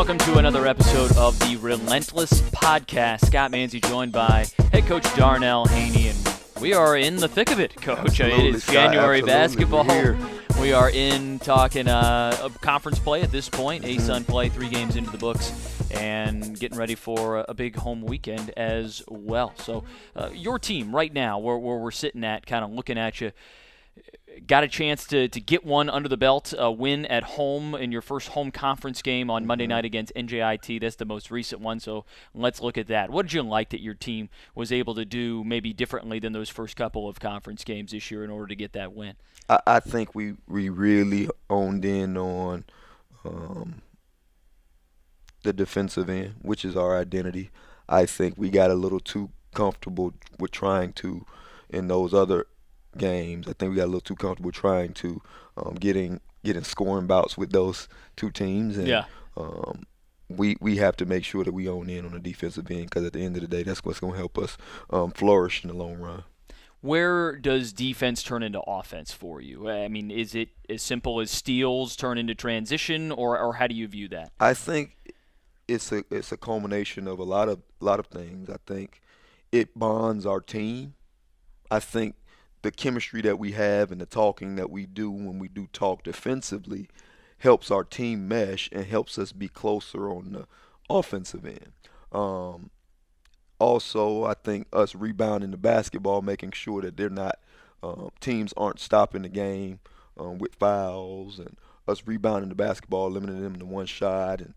welcome to another episode of the Relentless podcast. Scott Manzi joined by head coach Darnell Haney, and we are in the thick of it, Coach. Absolutely, It is January Scott, basketball. We are in talking a conference play at this point, ASUN play, 3 games into the books, and getting ready for a big home weekend as well. So your team right now, where we're sitting at, kind of looking at you, got a chance to get one under the belt, a win at home in your first home conference game on Monday night against NJIT. That's the most recent one, so let's look at that. What did you like that your team was able to do maybe differently than those first couple of conference games this year in order to get that win? I think we really honed in on the defensive end, which is our identity. I think we got a little too comfortable with trying to, in those other games, I think we got a little too comfortable trying to getting scoring bouts with those two teams. And, we have to make sure that we own in on the defensive end, because at the end of the day, that's what's going to help us flourish in the long run. Where does defense turn into offense for you? I mean, is it as simple as steals turn into transition, or how do you view that? I think it's a culmination of a lot of things. I think it bonds our team. I think the chemistry that we have and the talking that we do when we do talk defensively helps our team mesh and helps us be closer on the offensive end. Also, I think us rebounding the basketball, making sure that they're not teams aren't stopping the game with fouls, and us rebounding the basketball, limiting them to one shot, and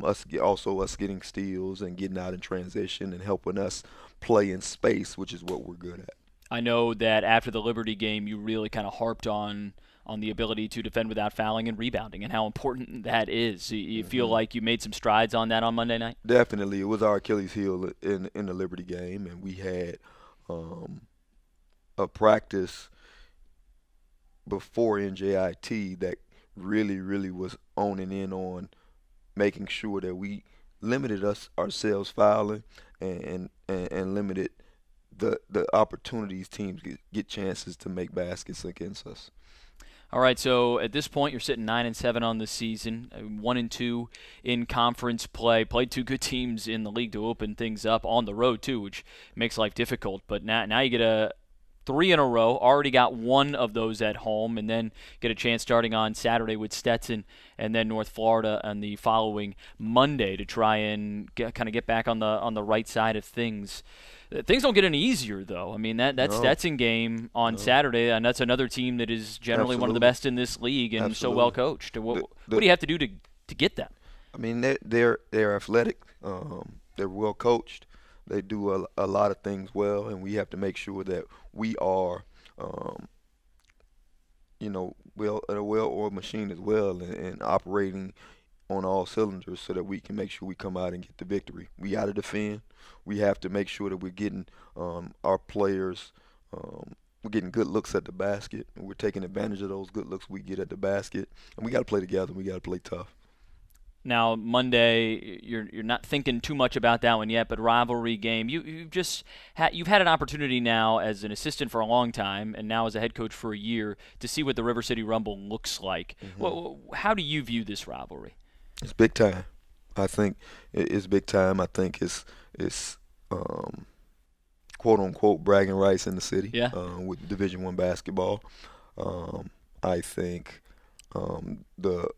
us getting steals and getting out in transition and helping us play in space, which is what we're good at. I know that after the Liberty game, you really kind of harped on the ability to defend without fouling and rebounding and how important that is. You feel like you made some strides on that on Monday night? Definitely. It was our Achilles heel in the Liberty game, and we had a practice before NJIT that really was owning in on making sure that we limited ourselves fouling and limited the opportunities teams get chances to make baskets against us. All right, so at this point you're sitting 9-7 on the season, 1-2 in conference play. Played 2 good teams in the league to open things up on the road too, which makes life difficult. But now you get 3 in a row. Already got 1 of those at home, and then get a chance starting on Saturday with Stetson, and then North Florida on the following Monday to try and get back on the right side of things. Things don't get any easier, though. I mean, that Stetson game on Saturday, and that's another team that is generally one of the best in this league and so well coached. What do you have to do to get them? I mean, they're athletic. They're well coached. They do a lot of things well, and we have to make sure that we are, a well-oiled machine as well, and operating on all cylinders so that we can make sure we come out and get the victory. We got to defend. We have to make sure that we're getting our players, we're getting good looks at the basket, and we're taking advantage of those good looks we get at the basket. And we got to play together. We got to play tough. Now Monday, you're not thinking too much about that one yet, but rivalry game. You've had an opportunity now as an assistant for a long time, and now as a head coach for a year to see what the River City Rumble looks like. How do you view this rivalry? It's big time. I think it's big time. I think it's quote unquote bragging rights in the city. With Division I basketball. I think the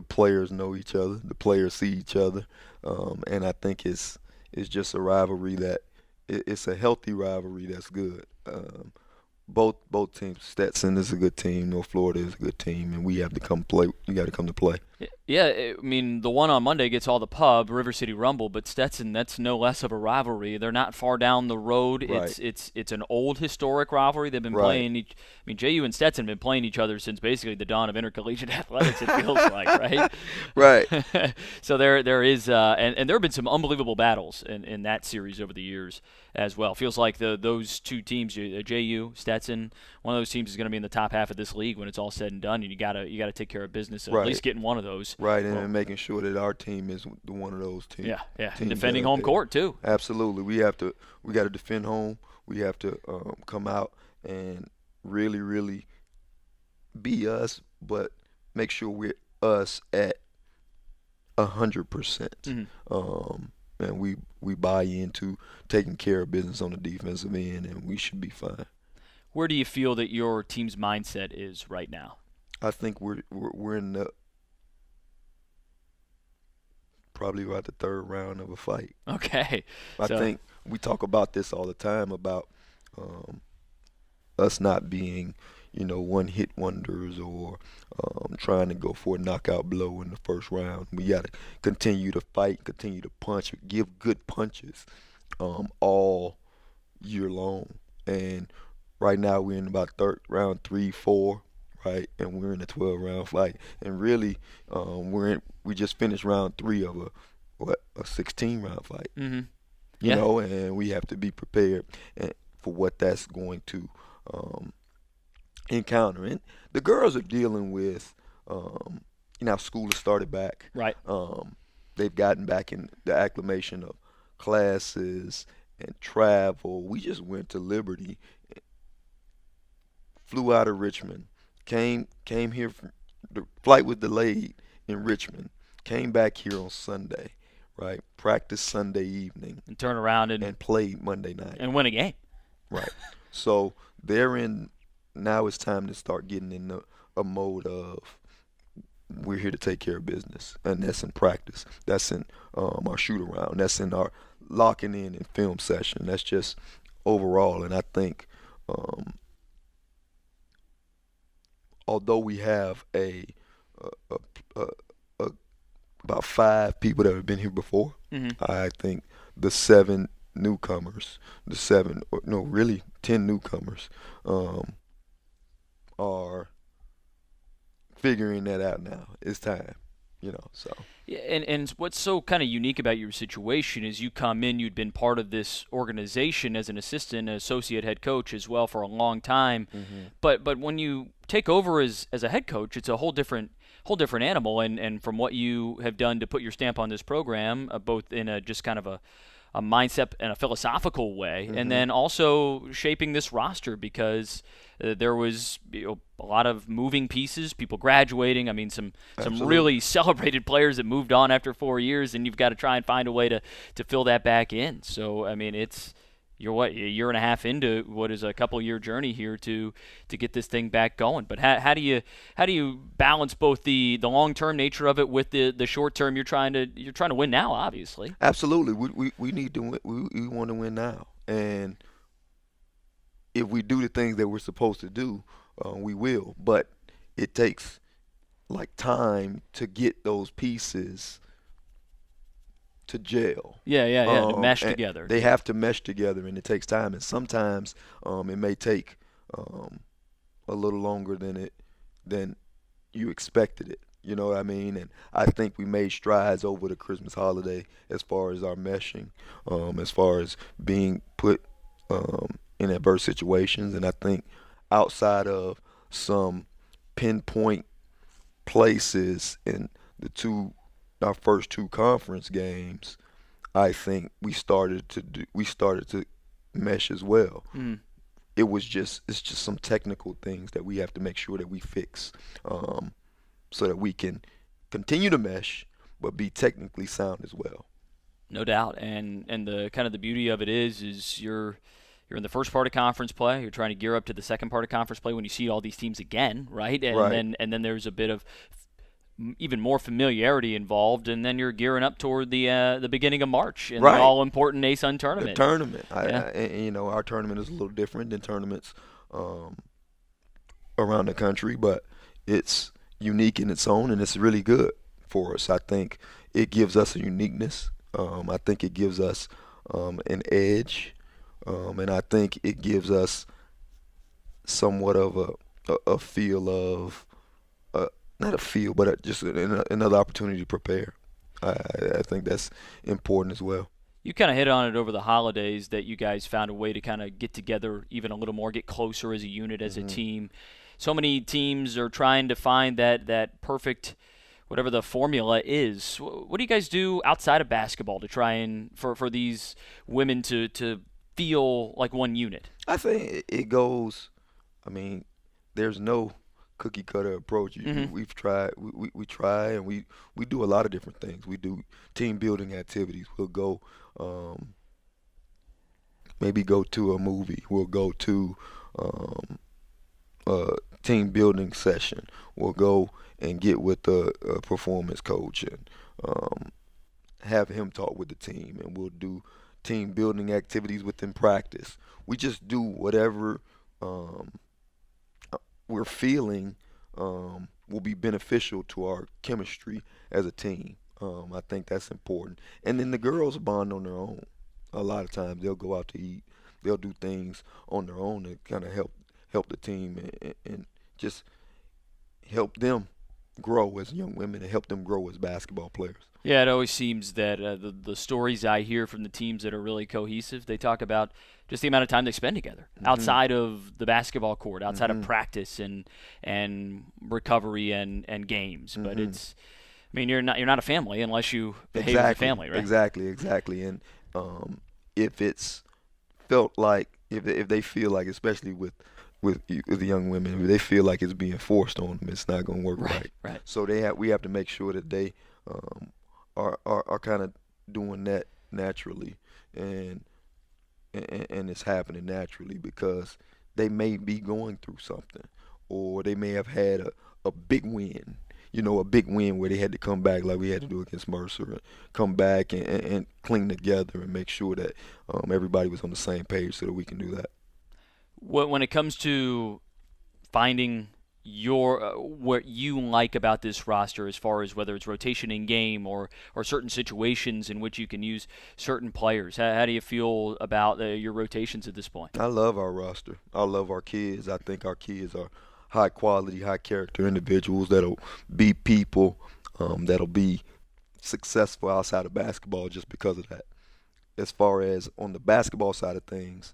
players know each other. The players see each other, and I think it's just a rivalry that it's a healthy rivalry that's good. Both teams. Stetson is a good team. North Florida is a good team, and we have to come play. You got to come to play. Yeah, I mean, the one on Monday gets all the pub, River City Rumble, but Stetson, that's no less of a rivalry. They're not far down the road. Right. It's an old historic rivalry. They've been playing JU and Stetson have been playing each other since basically the dawn of intercollegiate athletics, it feels like, right? Right. So there is, and there have been some unbelievable battles in that series over the years as well. Feels like those two teams, JU, Stetson, one of those teams is going to be in the top half of this league when it's all said and done, and you gotta take care of business, at least getting one of those. Right, and making sure that our team is one of those teams. Yeah, and defending home court too. Absolutely, we got to defend home. We have to come out and really be us, but make sure we're us at 100%. And we buy into taking care of business on the defensive end, and we should be fine. Where do you feel that your team's mindset is right now? I think we're in the probably about the third round of a fight. Okay. I think we talk about this all the time about us not being, one-hit wonders or trying to go for a knockout blow in the first round. We got to continue to fight, continue to punch, give good punches all year long. And right now we're in about round 3, 4, right, and we're in a 12-round fight. And really, we just finished round 3 of a 16-round fight. Mm-hmm. You know, and we have to be prepared for what that's going to encounter. And the girls are dealing with, school has started back. Right. They've gotten back in the acclimation of classes and travel. We just went to Liberty, flew out of Richmond, came here. The flight was delayed in Richmond, came back here on Sunday, right? Practiced Sunday evening. And turn around and played Monday night. And win a game. Right. So now it's time to start getting in a mode of we're here to take care of business. And that's in practice. That's in our shoot around. That's in our locking in and film session. That's just overall. And I think although we have about 5 people that have been here before, I think the 7 newcomers, 10 newcomers, are figuring that out now. It's time, so. Yeah, and what's so kind of unique about your situation is you come in, you'd been part of this organization as an assistant, associate head coach as well for a long time. But when you take over as a head coach, it's a whole different animal. And from what you have done to put your stamp on this program, both in a just kind of a mindset and a philosophical way, and then also shaping this roster because there was a lot of moving pieces, people graduating. I mean, some really celebrated players that moved on after 4 years, and you've got to try and find a way to fill that back in. So, I mean, you're a year and a half into what is a couple-year journey here to get this thing back going. But how do you balance both the long-term nature of it with the short-term? You're trying to win now, obviously. Absolutely, we need to win. We want to win now, and if we do the things that we're supposed to do, we will. But it takes time to get those pieces to gel. To mesh together. They have to mesh together, and it takes time. And sometimes it may take a little longer than you expected it. You know what I mean? And I think we made strides over the Christmas holiday as far as our meshing, as far as being put in adverse situations. And I think outside of some pinpoint places in our first 2 conference games, I think we started to mesh as well. It's just some technical things that we have to make sure that we fix, so that we can continue to mesh but be technically sound as well. No doubt. And the kind of the beauty of it is you're in the first part of conference play. You're trying to gear up to the second part of conference play when you see all these teams again, right? And then there's a bit of even more familiarity involved, and then you're gearing up toward the beginning of March in the all-important ASUN tournament. The tournament. Our tournament is a little different than tournaments around the country, but it's unique in its own, and it's really good for us. I think it gives us a uniqueness. I think it gives us an edge, and I think it gives us somewhat of a feel of not a feel, but just another opportunity to prepare. I think that's important as well. You kind of hit on it over the holidays that you guys found a way to kind of get together even a little more, get closer as a unit, as a team. So many teams are trying to find that perfect, whatever the formula is. What do you guys do outside of basketball to try and for these women to feel like one unit? I think it goes, there's no cookie cutter approach. We've tried. We try, and we do a lot of different things. We do team building activities. We'll go. Maybe go to a movie. We'll go to a team building session. We'll go and get with a performance coach and have him talk with the team, and we'll do team building activities within practice. We just do whatever we're feeling will be beneficial to our chemistry as a team. I think that's important. And then the girls bond on their own. A lot of times they'll go out to eat. They'll do things on their own to kind of help the team and just help them grow as young women and help them grow as basketball players. Yeah, it always seems that the stories I hear from the teams that are really cohesive, they talk about just the amount of time they spend together outside of the basketball court, outside of practice and recovery and games. But it's, I mean, you're not a family unless you behave as a family, right? Exactly. And if it's felt like, if they feel like, especially with the young women, if they feel like it's being forced on them, it's not going to work right. So we have to make sure that they are kind of doing that naturally, and it's happening naturally, because they may be going through something, or they may have had a big win, a big win where they had to come back like we had to do against Mercer, and come back and cling together and make sure that everybody was on the same page so that we can do that. When it comes to finding what you like about this roster, as far as whether it's rotation in game or certain situations in which you can use certain players, how do you feel about your rotations at this point? I love our roster. I love our kids. I think our kids are high quality, high character individuals that'll be people, that'll be successful outside of basketball just because of that. As far as on the basketball side of things,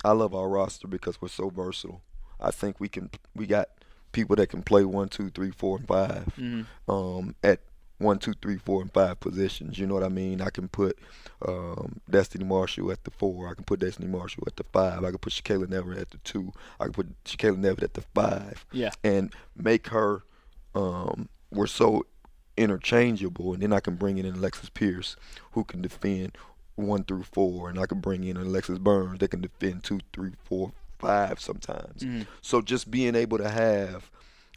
I love our roster because we're so versatile. I think we got people that can play 1, 2, 3, 4, and 5 at 1, 2, 3, 4, and 5 positions. You know what I mean? I can put Destiny Marshall at the 4. I can put Destiny Marshall at the 5. I can put Shakayla Never at the 2. I can put Shakayla Never at the 5. Yeah. And make her we're so interchangeable. And then I can bring in Alexis Pierce, who can defend 1 through 4, and I can bring in Alexis Burns that can defend 2, 3, 4, 5 sometimes. So just being able to have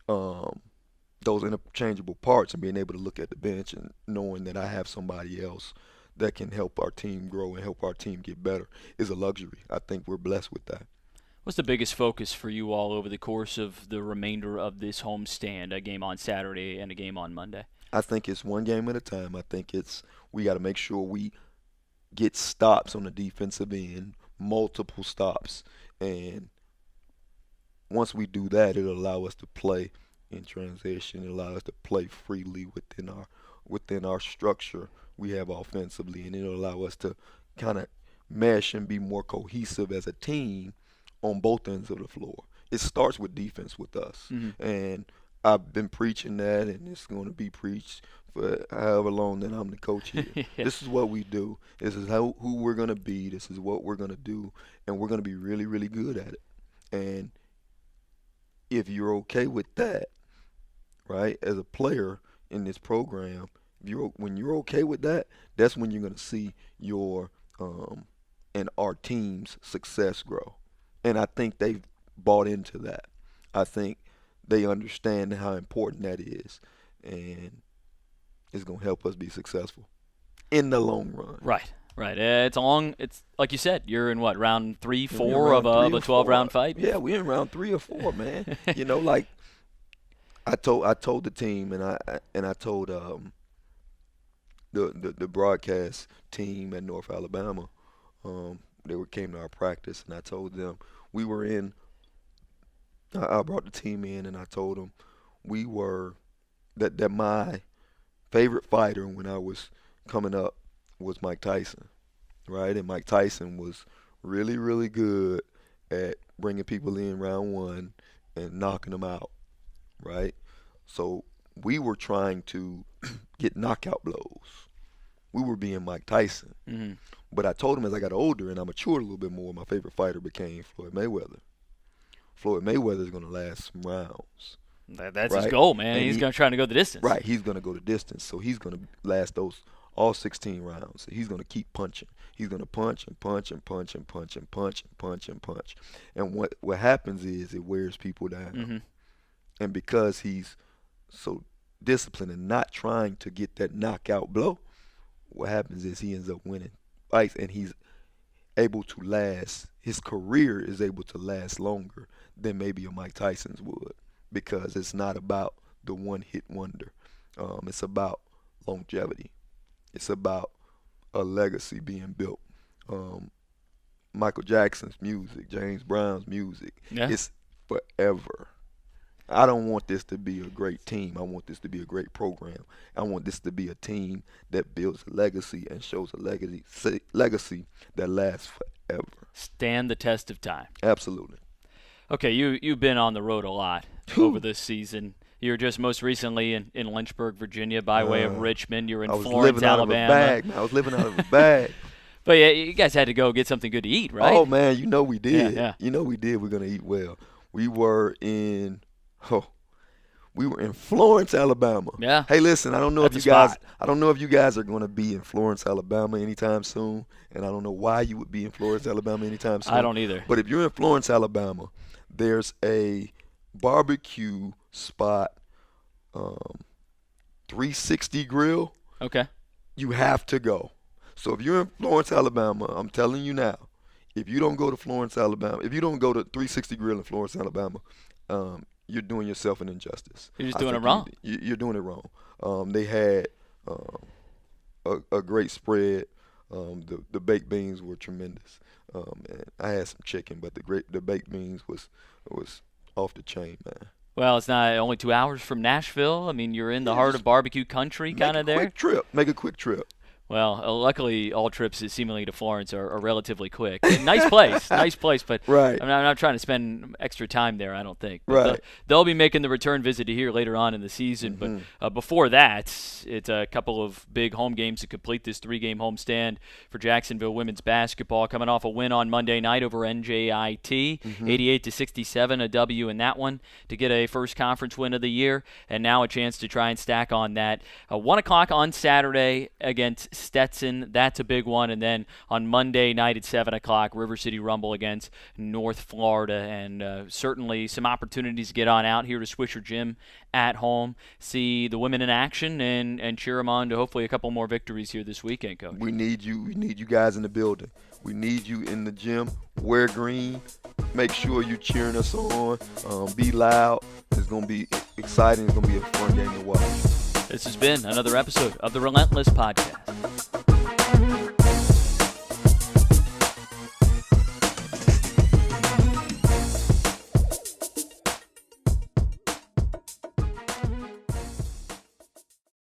those interchangeable parts and being able to look at the bench and knowing that I have somebody else that can help our team grow and help our team get better is a luxury. I think we're blessed with that. What's the biggest focus for you all over the course of the remainder of this homestand, a game on Saturday and a game on Monday? I think it's one game at a time. I think we got to make sure we get stops on the defensive end, multiple stops, and once we do that, it'll allow us to play in transition. It'll allow us to play freely within our structure we have offensively, and it'll allow us to kind of mesh and be more cohesive as a team on both ends of the floor. It starts with defense with us, and I've been preaching that, and it's going to be preached for however long that I'm the coach here. Yeah. This is what we do. This is who we're going to be. This is what we're going to do, and we're going to be really, really good at it. And if you're okay with that, right, as a player in this program, when you're okay with that, that's when you're going to see your and our team's success grow. And I think they've bought into that. I think they understand how important that is, and it's going to help us be successful in the long run. Right. It's like you said, you're in what, round 3, 4 of a 12-round fight? Yeah, we're in round 3 or 4, man. Like I told the team, and I told the broadcast team at North Alabama, they came to our practice, and I told them we were in. I brought the team in, and I told them we were that my favorite fighter when I was coming up was Mike Tyson, right? And Mike Tyson was really, really good at bringing people in round 1 and knocking them out, right? So we were trying to get knockout blows. We were being Mike Tyson. But I told him as I got older and I matured a little bit more, my favorite fighter became Floyd Mayweather. Floyd Mayweather is going to last some rounds. That's right? his goal, man. And he's going to try to go the distance. Right, he's going to go the distance. So he's going to last those all 16 rounds. He's going to keep punching. He's going to punch and punch and punch and punch and punch and punch and punch. And what happens is it wears people down. Mm-hmm. And because he's so disciplined and not trying to get that knockout blow, what happens is he ends up winning fights, and he's able to last. His career is able to last longer than maybe a Mike Tyson's would, because it's not about the one-hit wonder. It's about longevity. It's about a legacy being built. Michael Jackson's music, James Brown's music, it's forever. I don't want this to be a great team. I want this to be a great program. I want this to be a team that builds a legacy and shows a legacy that lasts forever. Stand the test of time. Absolutely. Okay, you've been on the road a lot over this season. You were just most recently in Lynchburg, Virginia, by way of Richmond. You were in Florence, Alabama. I was living out of a bag. But yeah, you guys had to go get something good to eat, right? Oh man, you know we did. Yeah. You know we did. We're gonna eat well. We were in Florence, Alabama. Yeah. Hey, listen, I don't know if you guys are going to be in Florence, Alabama anytime soon, and I don't know why you would be in Florence, Alabama anytime soon. I don't either. But if you're in Florence, Alabama, there's a barbecue spot, 360 Grill. Okay. You have to go. So if you're in Florence, Alabama, I'm telling you now, if you don't go to Florence, Alabama, if you don't go to 360 Grill in Florence, Alabama, you're doing yourself an injustice. You're just doing it wrong. You're doing it wrong. They had a great spread. The baked beans were tremendous. And I had some chicken, but the baked beans was off the chain, man. Well, it's not only 2 hours from Nashville. I mean, you're in the heart of barbecue country, kind of there. Make a quick trip. Well, luckily, all trips seemingly to Florence are relatively quick. Nice place, but right. I'm not trying to spend extra time there, I don't think. But right. They'll be making the return visit to here later on in the season. Mm-hmm. But before that, it's a couple of big home games to complete this 3-game homestand for Jacksonville women's basketball, coming off a win on Monday night over NJIT, 88-67, a W in that one to get a first conference win of the year, and now a chance to try and stack on that. 1 o'clock on Saturday against Stetson, that's a big one. And then on Monday night at 7 o'clock, River City Rumble against North Florida. And certainly some opportunities to get on out here to Swisher Gym at home, see the women in action, and cheer them on to hopefully a couple more victories here this weekend, Coach. We need you. We need you guys in the building. We need you in the gym. Wear green. Make sure you're cheering us on. Be loud. It's going to be exciting. It's going to be a fun game to watch. This has been another episode of the Relentless Podcast.